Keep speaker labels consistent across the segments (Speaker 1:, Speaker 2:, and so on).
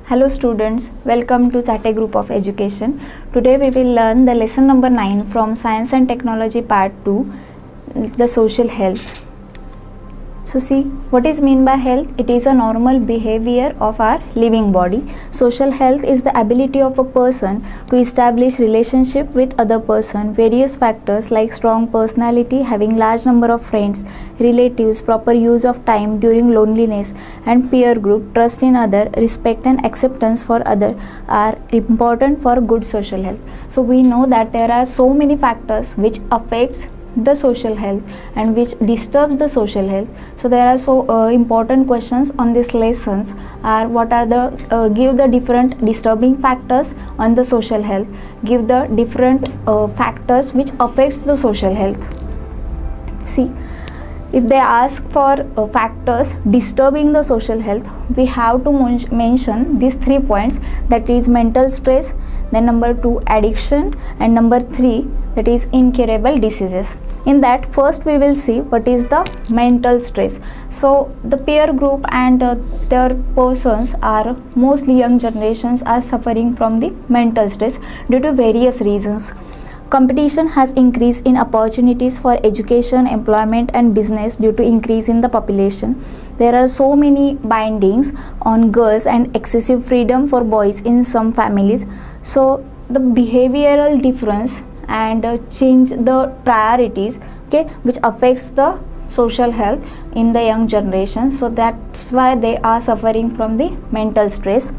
Speaker 1: Hello students, welcome to Sate Group of Education. Today we will learn the lesson number 9 from Science and Technology part 2, the social health. So see, what is meant by health? It is a normal behavior of our living body. Social health is the ability of a person to establish relationship with other person. Various factors like strong personality, having large number of friends, relatives, proper use of time during loneliness, and peer group, trust in other, respect and acceptance for other are important for good social health. So we know that there are so many factors which affects the social health and which disturbs the social health. So there are so important questions on these lessons are what are the give the different disturbing factors on the social health, give the different factors which affects the social health. See, if they ask for factors disturbing the social health, we have to mention these 3 points, that is mental stress, then number 2 addiction, and number 3 that is incurable diseases. In that, first we will see what is the mental stress. So the peer group and their persons are mostly young generations are suffering from the mental stress due to various reasons. Competition has increased in opportunities for education, employment and business due to increase in the population. There are so many bindings on girls and excessive freedom for boys in some families. So the behavioral difference and change the priorities, okay, which affects the social health in the young generation. So that's why they are suffering from the mental stress.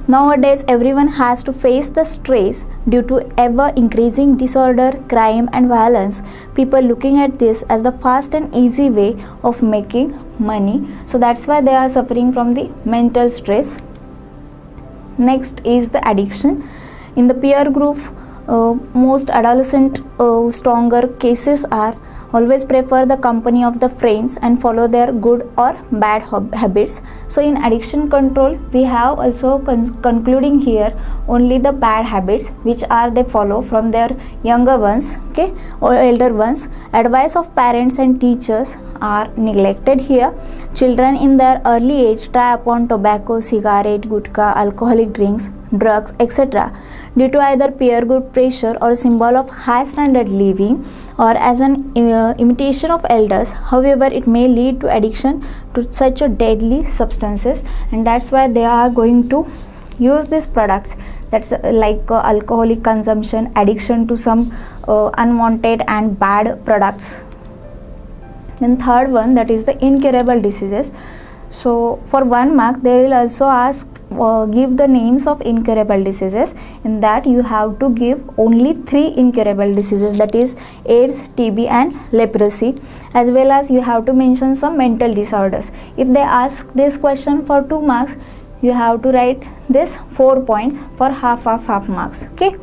Speaker 1: Nowadays, everyone has to face the stress due to ever increasing disorder, crime and violence. People looking at this as the fast and easy way of making money. So that's why they are suffering from the mental stress. Next is the addiction. In the peer group, most adolescent stronger cases are always prefer the company of the friends and follow their good or bad habits. So in addiction control, we have also concluding here only the bad habits which are they follow from their younger ones, okay, or elder ones. Advice of parents and teachers are neglected here. Children in their early age try upon tobacco, cigarette, gutka, alcoholic drinks, drugs, etc. due to either peer group pressure or a symbol of high standard living or as an imitation of elders. However, it may lead to addiction to such a deadly substances, and that's why they are going to use these products, that's like alcoholic consumption, addiction to some unwanted and bad products. Then third one, that is the incurable diseases. So for 1 mark they will also ask give the names of incurable diseases. In that you have to give only 3 incurable diseases, that is AIDS, TB and leprosy, as well as you have to mention some mental disorders. If they ask this question for 2 marks, you have to write this 4 points for half marks, okay.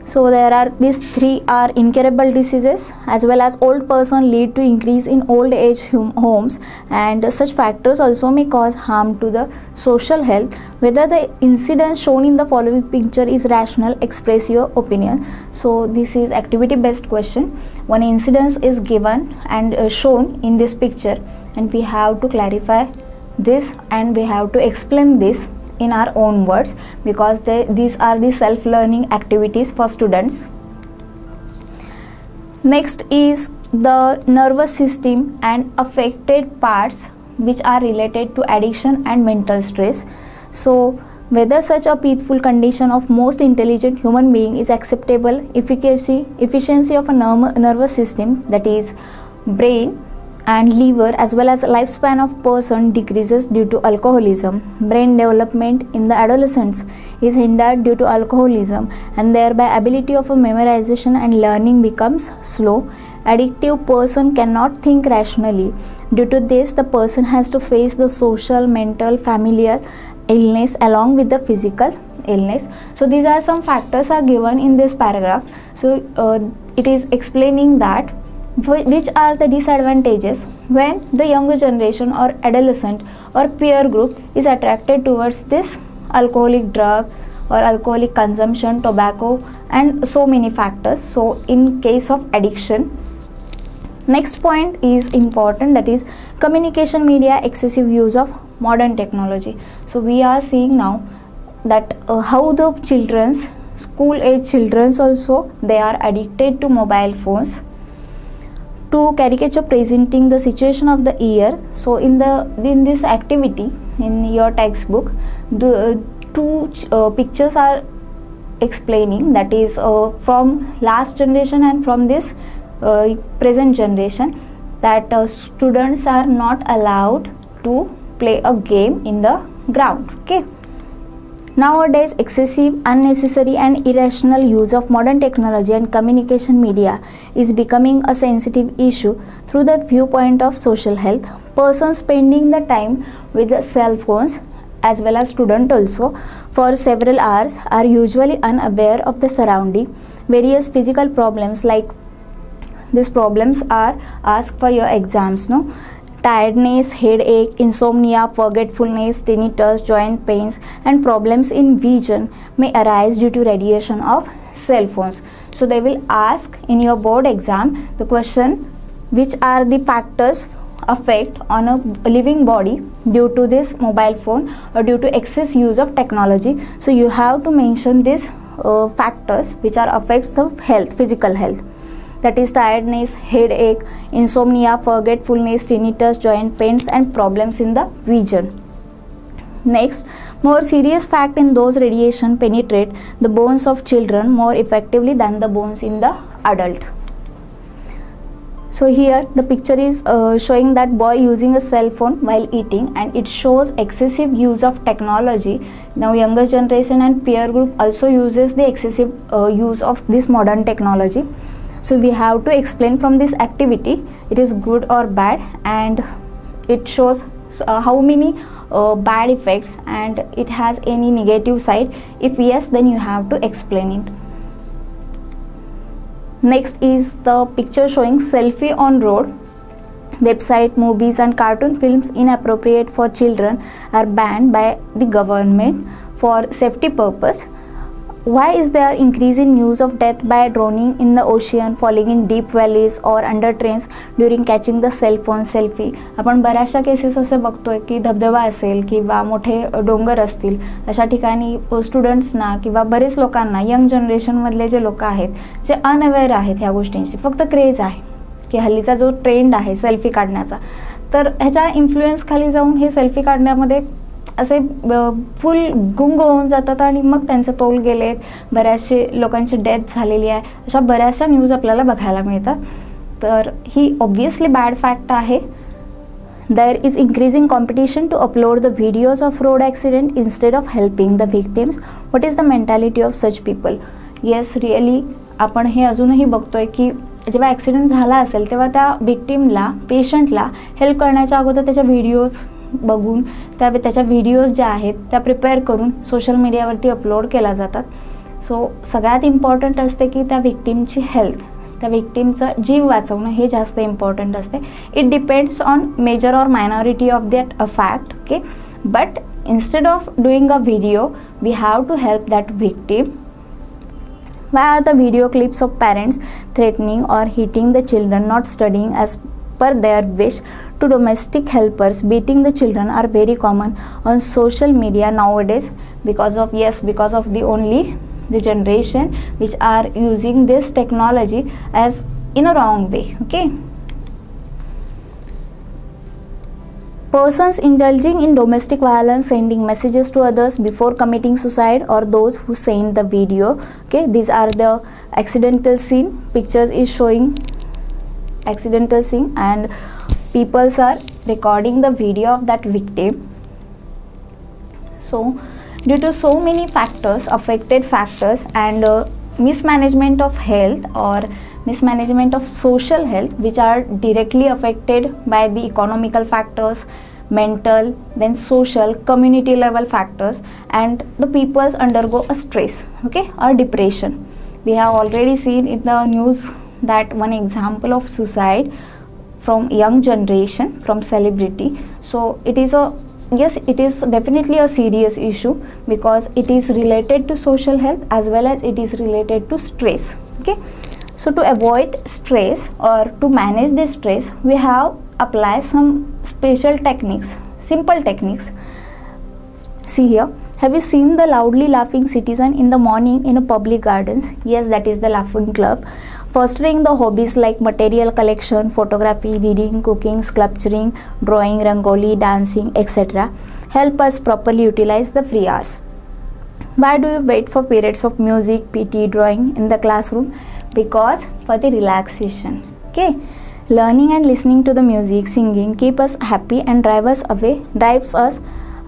Speaker 1: So there are these 3 are incurable diseases, as well as old person lead to increase in old age homes, and such factors also may cause harm to the social health. Whether the incidence shown in the following picture is rational, express your opinion. So this is activity based question. One incidence is given and shown in this picture, and we have to clarify this and we have to explain this in our own words, because these are the self-learning activities for students. Next is the nervous system and affected parts which are related to addiction and mental stress. So whether such a peaceful condition of most intelligent human being is acceptable, efficiency of a nervous system, that is brain and liver, as well as lifespan of person decreases due to alcoholism. Brain development in the adolescents is hindered due to alcoholism, and thereby ability of a memorization and learning becomes slow. Addictive person cannot think rationally. Due to this, the person has to face the social, mental, familial illness along with the physical illness. So these are some factors are given in this paragraph. So it is explaining that which are the disadvantages when the younger generation or adolescent or peer group is attracted towards this alcoholic drug or alcoholic consumption, tobacco and so many factors. So in case of addiction, next point is important, that is communication media, excessive use of modern technology. So we are seeing now that how the children's school age children's also they are addicted to mobile phones. To caricature presenting the situation of the year. So in this activity in your textbook, the two pictures are explaining, that is from last generation and from this present generation, that students are not allowed to play a game in the ground. Okay. Nowadays, excessive, unnecessary and irrational use of modern technology and communication media is becoming a sensitive issue through the viewpoint of social health. Persons spending the time with the cell phones as well as students also for several hours are usually unaware of the surrounding. Various physical problems like these problems are asked for your exams, no? Tiredness, headache, insomnia, forgetfulness, tinnitus, joint pains and problems in vision may arise due to radiation of cell phones. So they will ask in your board exam the question, which are the factors affect on a living body due to this mobile phone or due to excess use of technology. So you have to mention these factors which are affects of health, physical health. That is tiredness, headache, insomnia, forgetfulness, tinnitus, joint pains and problems in the vision. Next, more serious fact in those radiation penetrate the bones of children more effectively than the bones in the adult. So here the picture is showing that boy using a cell phone while eating, and it shows excessive use of technology. Now younger generation and peer group also uses the excessive use of this modern technology. So we have to explain from this activity it is good or bad, and it shows how many bad effects and it has any negative side. If yes, then you have to explain it. Next is the picture showing selfie on road. Website, movies and cartoon films inappropriate for children are banned by the government for safety purpose. Why is there increase in news of death by drowning in the ocean, falling in deep valleys or under trains during catching the cell phone selfie? आपण बऱ्याचशा cases असे बघतोय की धबधबा असेल किंवा मोठे डोंगर असतील अशा ठिकाणी स्टुडंट्सना किंवा बरेच लोकांना यंग जनरेशनमधले जे लोक आहेत जे अनअवेअर आहेत ह्या गोष्टींची, फक्त क्रेज आहे की हल्लीचा जो ट्रेंड आहे सेल्फी काढण्याचा, तर ह्याच्या इन्फ्लुएन्स खाली जाऊन हे सेल्फी काढण्यामध्ये असे फुल गुंग होऊन जातात आणि मग त्यांचे तोल गेलेत, बऱ्याचशे लोकांची डेथ झालेली आहे, अशा बऱ्याचशा न्यूज आपल्याला बघायला मिळतात. तर ही ऑब्वियसली बॅड फॅक्ट आहे. There is increasing competition to upload the videos of road accident instead of helping the victims. What is the mentality of such people? Yes, really आपण हे अजूनही बघतोय की जेव्हा ॲक्सिडेंट झाला असेल तेव्हा त्या विक्टिमला, पेशंटला हेल्प करण्याच्या अगोदर त्याच्या व्हिडिओज बघून त्याच्या व्हिडिओज ज्या आहेत त्या प्रिपेअर करून सोशल मीडियावरती अपलोड केल्या जातात. सो सगळ्यात इम्पॉर्टंट असते की त्या विक्टिमची हेल्थ, त्या विक्टिमचा जीव वाचवणं हे जास्त इम्पॉर्टंट असते. It depends on major or minority of that a fact. Okay, but instead of doing a video we have to help that victim. Why are the video clips of parents threatening or hitting the children not studying as per their wish to domestic helpers beating the children are very common on social media nowadays? Because of the only the generation which are using this technology as in a wrong way. Okay, persons indulging in domestic violence sending messages to others before committing suicide, or those who send the video. Okay, these are the accidental scene. Pictures is showing accidental scene and peoples are recording the video of that victim. So due to so many factors, affected factors, and mismanagement of health or mismanagement of social health, which are directly affected by the economical factors, mental, then social, community level factors, and the peoples undergo a stress, okay, or depression. We have already seen in the news that one example of suicide from young generation, from celebrity. So it is a, yes, it is definitely a serious issue because it is related to social health as well as it is related to stress. Okay, so to avoid stress or to manage the stress, we have apply some special techniques, simple techniques. See here, Have you seen the loudly laughing citizen in the morning in a public gardens? Yes, that is the laughing club. Fostering the hobbies like material collection, photography, reading, cooking, sculpturing, drawing, rangoli, dancing, etc. help us properly utilize the free hours. Why do you wait for periods of music, PT, drawing in the classroom? Because for the relaxation. Okay. Learning and listening to the music, singing keep us happy and drives us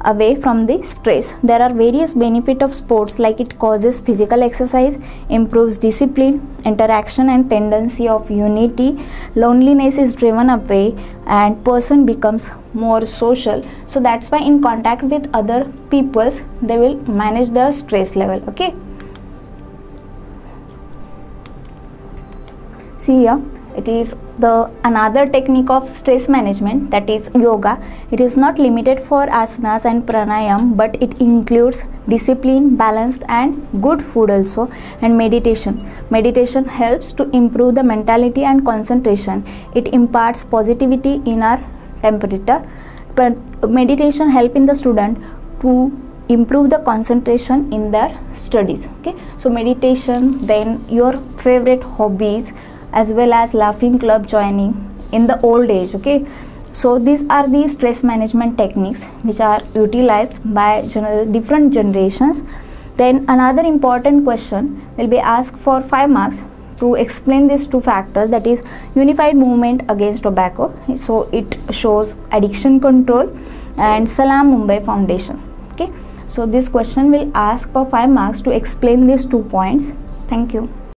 Speaker 1: away from the stress. There are various benefits of sports, like it causes physical exercise, improves discipline, interaction and tendency of unity, loneliness is driven away, and person becomes more social. So that's why in contact with other peoples they will manage the stress level. Okay, see here, it is the another technique of stress management, that is yoga. It is not limited for asanas and pranayam, but it includes discipline, balanced and good food also, and meditation. Meditation helps to improve the mentality and concentration. It imparts positivity in our temperature. But meditation help in the student to improve the concentration in their studies. Okay, so meditation, then your favorite hobbies, as well as laughing club joining in the old age. Okay, so these are the stress management techniques which are utilized by different generations. Then another important question will be asked for 5 marks to explain these two factors, that is unified movement against tobacco, so it shows addiction control, and Salam Mumbai Foundation. Okay, so this question will ask for 5 marks to explain these 2 points. Thank you.